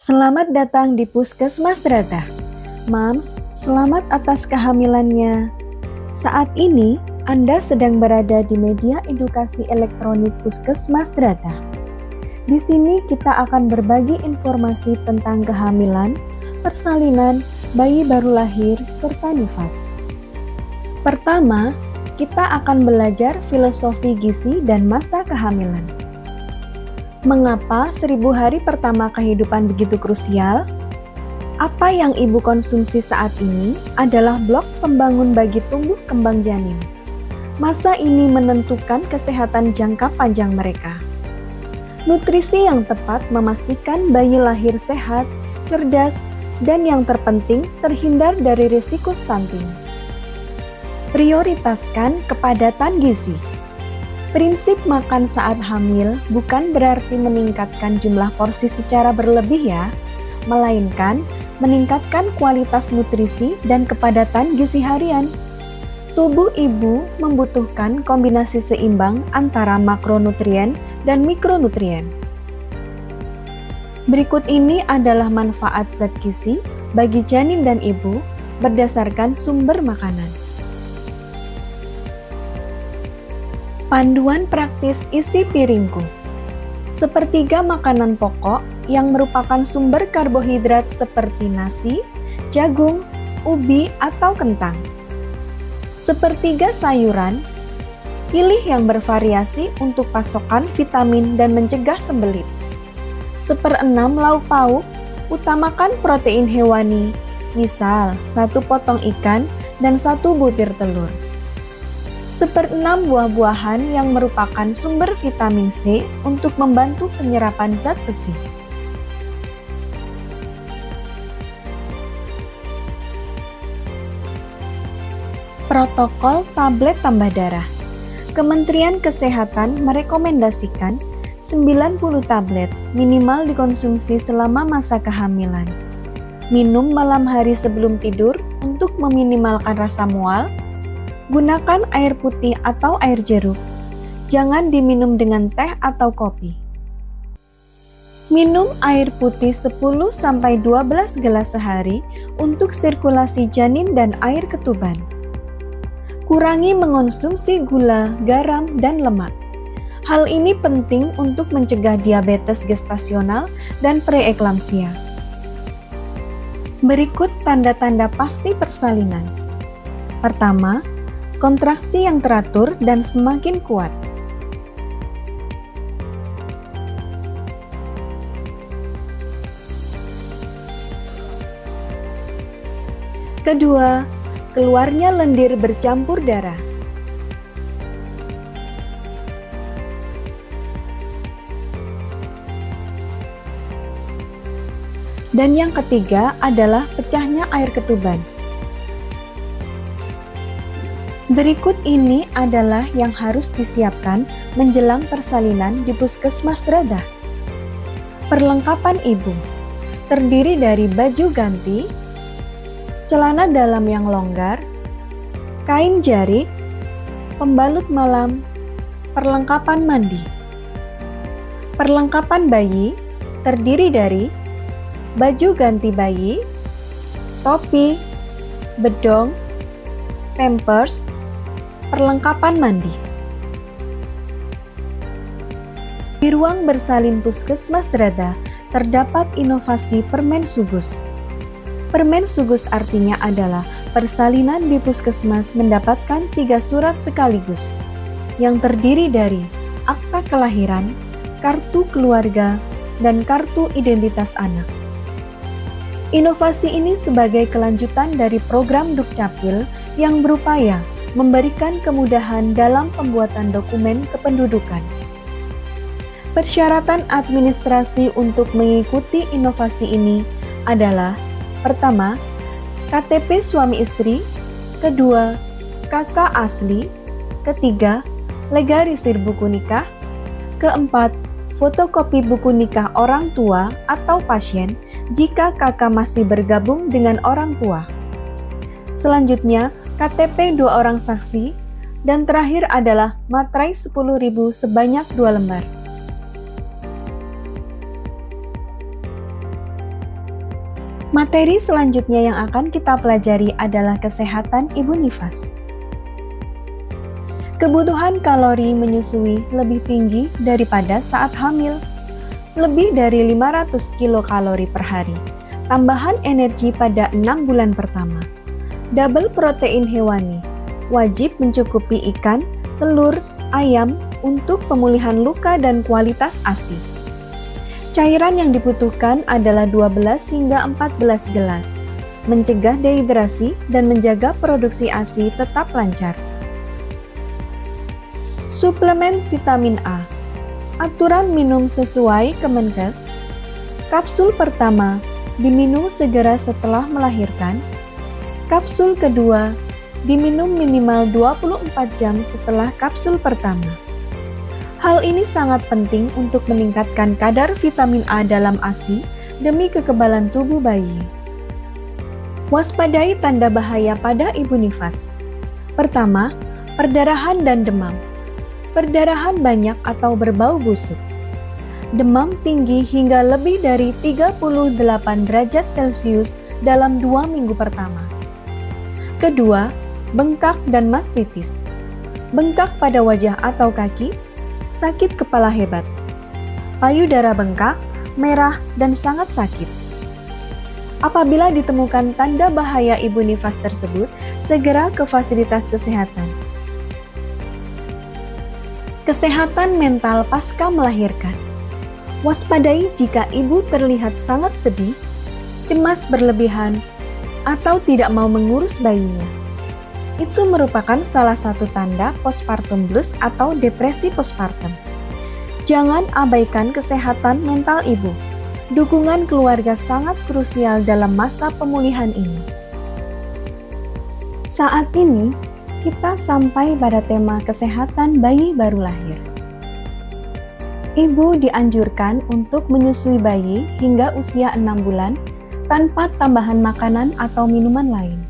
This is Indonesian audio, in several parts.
Selamat datang di Puskesmas Drata. Mams, selamat atas kehamilannya. Saat ini, Anda sedang berada di media edukasi elektronik Puskesmas Drata. Di sini kita akan berbagi informasi tentang kehamilan, persalinan, bayi baru lahir, serta nifas. Pertama, kita akan belajar filosofi gizi dan masa kehamilan. Mengapa 1000 hari pertama kehidupan begitu krusial? Apa yang ibu konsumsi saat ini adalah blok pembangun bagi tumbuh kembang janin. Masa ini menentukan kesehatan jangka panjang mereka. Nutrisi yang tepat memastikan bayi lahir sehat, cerdas, dan yang terpenting terhindar dari risiko stunting. Prioritaskan kepadatan gizi. Prinsip makan saat hamil bukan berarti meningkatkan jumlah porsi secara berlebih ya, melainkan meningkatkan kualitas nutrisi dan kepadatan gizi harian. Tubuh ibu membutuhkan kombinasi seimbang antara makronutrien dan mikronutrien. Berikut ini adalah manfaat zat gizi bagi janin dan ibu berdasarkan sumber makanan. Panduan praktis isi piringku. Sepertiga makanan pokok yang merupakan sumber karbohidrat seperti nasi, jagung, ubi, atau kentang. Sepertiga sayuran, pilih yang bervariasi untuk pasokan vitamin dan mencegah sembelit. 1/6 lauk pauk, utamakan protein hewani, misal 1 potong ikan dan 1 butir telur. 1/6 buah-buahan yang merupakan sumber vitamin C untuk membantu penyerapan zat besi. Protokol tablet tambah darah. Kementerian Kesehatan merekomendasikan 90 tablet minimal dikonsumsi selama masa kehamilan. Minum malam hari sebelum tidur untuk meminimalkan rasa mual. Gunakan air putih atau air jeruk. Jangan diminum dengan teh atau kopi. Minum air putih 10-12 gelas sehari untuk sirkulasi janin dan air ketuban. Kurangi mengonsumsi gula, garam, dan lemak. Hal ini penting untuk mencegah diabetes gestasional dan preeklamsia. Berikut tanda-tanda pasti persalinan. Pertama, kontraksi yang teratur dan semakin kuat. Kedua, keluarnya lendir bercampur darah. Dan yang ketiga adalah pecahnya air ketuban. Berikut ini adalah yang harus disiapkan menjelang persalinan di Puskesmas Drata. Perlengkapan ibu terdiri dari baju ganti, celana dalam yang longgar, kain jarik, pembalut malam, perlengkapan mandi. Perlengkapan bayi terdiri dari baju ganti bayi, topi, bedong, pampers, perlengkapan mandi. Di ruang bersalin Puskesmas Drata terdapat inovasi permen sugus. Permen sugus artinya adalah persalinan di Puskesmas mendapatkan 3 surat sekaligus yang terdiri dari akta kelahiran, kartu keluarga, dan kartu identitas anak. Inovasi ini sebagai kelanjutan dari program Dukcapil yang berupaya memberikan kemudahan dalam pembuatan dokumen kependudukan. Persyaratan administrasi untuk mengikuti inovasi ini adalah: pertama, KTP suami istri, kedua, KK asli, ketiga, legarisir buku nikah, keempat, fotokopi buku nikah orang tua atau pasien jika kakak masih bergabung dengan orang tua. Selanjutnya, KTP 2 orang saksi, dan terakhir adalah materai 10.000 sebanyak 2 lembar. Materi selanjutnya yang akan kita pelajari adalah kesehatan ibu nifas. Kebutuhan kalori menyusui lebih tinggi daripada saat hamil, lebih dari 500 kilokalori per hari. Tambahan energi pada 6 bulan pertama. Double protein hewani, wajib mencukupi ikan, telur, ayam untuk pemulihan luka dan kualitas ASI. Cairan yang dibutuhkan adalah 12 hingga 14 gelas, mencegah dehidrasi dan menjaga produksi ASI tetap lancar. Suplemen vitamin A. Aturan minum sesuai Kemenkes. Kapsul pertama diminum segera setelah melahirkan. Kapsul kedua diminum minimal 24 jam setelah kapsul pertama. Hal ini sangat penting untuk meningkatkan kadar vitamin A dalam ASI demi kekebalan tubuh bayi. Waspadai tanda bahaya pada ibu nifas. Pertama, perdarahan dan demam. Perdarahan banyak atau berbau busuk. Demam tinggi hingga lebih dari 38 derajat Celcius dalam 2 minggu pertama. Kedua, bengkak dan mastitis. Bengkak pada wajah atau kaki, sakit kepala hebat, payudara bengkak, merah, dan sangat sakit. Apabila ditemukan tanda bahaya ibu nifas tersebut, segera ke fasilitas kesehatan. Kesehatan mental pasca melahirkan. Waspadai jika ibu terlihat sangat sedih, cemas berlebihan, atau tidak mau mengurus bayinya. Itu merupakan salah satu tanda postpartum blues atau depresi postpartum. Jangan abaikan kesehatan mental ibu. Dukungan keluarga sangat krusial dalam masa pemulihan ini. Saat ini, kita sampai pada tema kesehatan bayi baru lahir. Ibu dianjurkan untuk menyusui bayi hingga usia 6 bulan tanpa tambahan makanan atau minuman lain.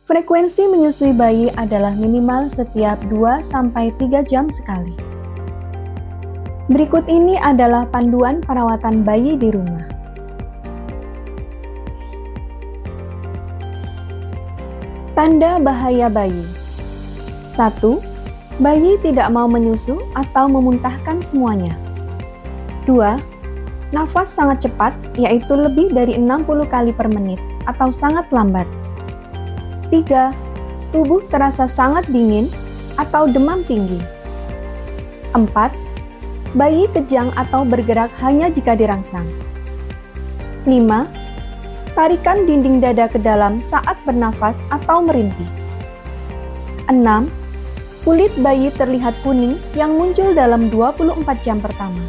Frekuensi menyusui bayi adalah minimal setiap 2-3 jam sekali. Berikut ini adalah panduan perawatan bayi di rumah. Tanda bahaya bayi. 1. Bayi tidak mau menyusu atau memuntahkan semuanya. 2. Nafas sangat cepat, yaitu lebih dari 60 kali per menit atau sangat lambat. 3. Tubuh terasa sangat dingin atau demam tinggi. 4. Bayi kejang atau bergerak hanya jika dirangsang. 5. Tarikan dinding dada ke dalam saat bernafas atau merintih. 6. Kulit bayi terlihat kuning yang muncul dalam 24 jam pertama.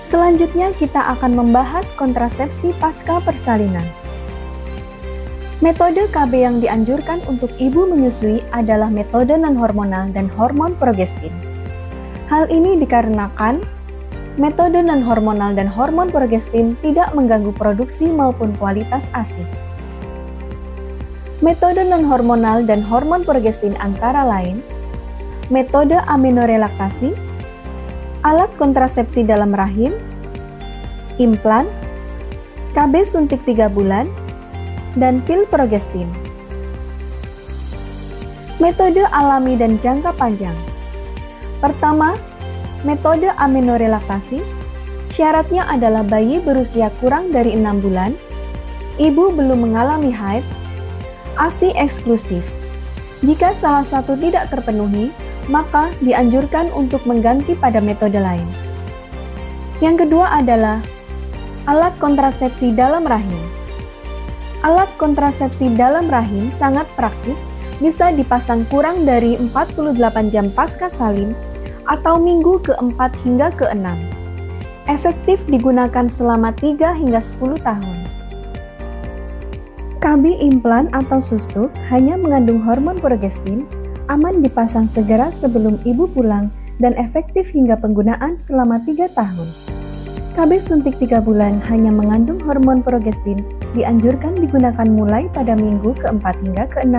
Selanjutnya kita akan membahas kontrasepsi pasca persalinan. Metode KB yang dianjurkan untuk ibu menyusui adalah metode non-hormonal dan hormon progestin. Hal ini dikarenakan metode non-hormonal dan hormon progestin tidak mengganggu produksi maupun kualitas ASI. Metode non-hormonal dan hormon progestin antara lain, metode aminorelaksasi, alat kontrasepsi dalam rahim, implan, KB suntik 3 bulan, dan pil progestin. Metode alami dan jangka panjang. Pertama, metode aminorelaksasi. Syaratnya adalah bayi berusia kurang dari 6 bulan, ibu belum mengalami haid, ASI eksklusif. Jika salah satu tidak terpenuhi, maka dianjurkan untuk mengganti pada metode lain. Yang kedua adalah alat kontrasepsi dalam rahim. Alat kontrasepsi dalam rahim sangat praktis, bisa dipasang kurang dari 48 jam pasca salin atau minggu ke-4 hingga ke-6. Efektif digunakan selama 3 hingga 10 tahun. KB implan atau susuk hanya mengandung hormon progestin, aman dipasang segera sebelum ibu pulang dan efektif hingga penggunaan selama 3 tahun. KB suntik 3 bulan hanya mengandung hormon progestin, dianjurkan digunakan mulai pada minggu ke-4 hingga ke-6.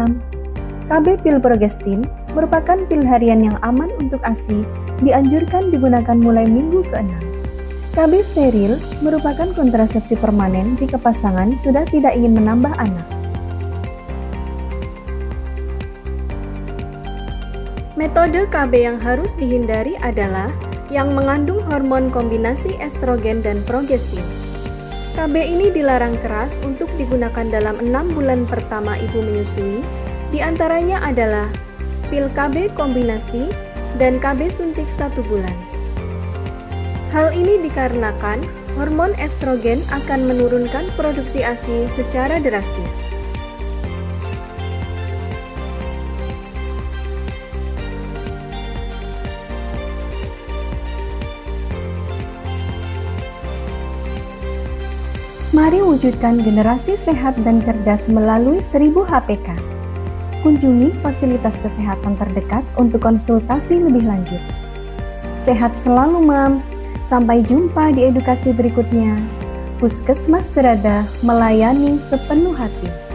KB pil progestin merupakan pil harian yang aman untuk ASI dianjurkan digunakan mulai minggu ke-6. KB steril merupakan kontrasepsi permanen jika pasangan sudah tidak ingin menambah anak. Metode KB yang harus dihindari adalah yang mengandung hormon kombinasi estrogen dan progestin. KB ini dilarang keras untuk digunakan dalam 6 bulan pertama ibu menyusui, diantaranya adalah pil KB kombinasi dan KB suntik 1 bulan. Hal ini dikarenakan hormon estrogen akan menurunkan produksi ASI secara drastis. Mari wujudkan generasi sehat dan cerdas melalui 1000 HPK. Kunjungi fasilitas kesehatan terdekat untuk konsultasi lebih lanjut. Sehat selalu, Mams. Sampai jumpa di edukasi berikutnya. Puskesmas Cerada melayani sepenuh hati.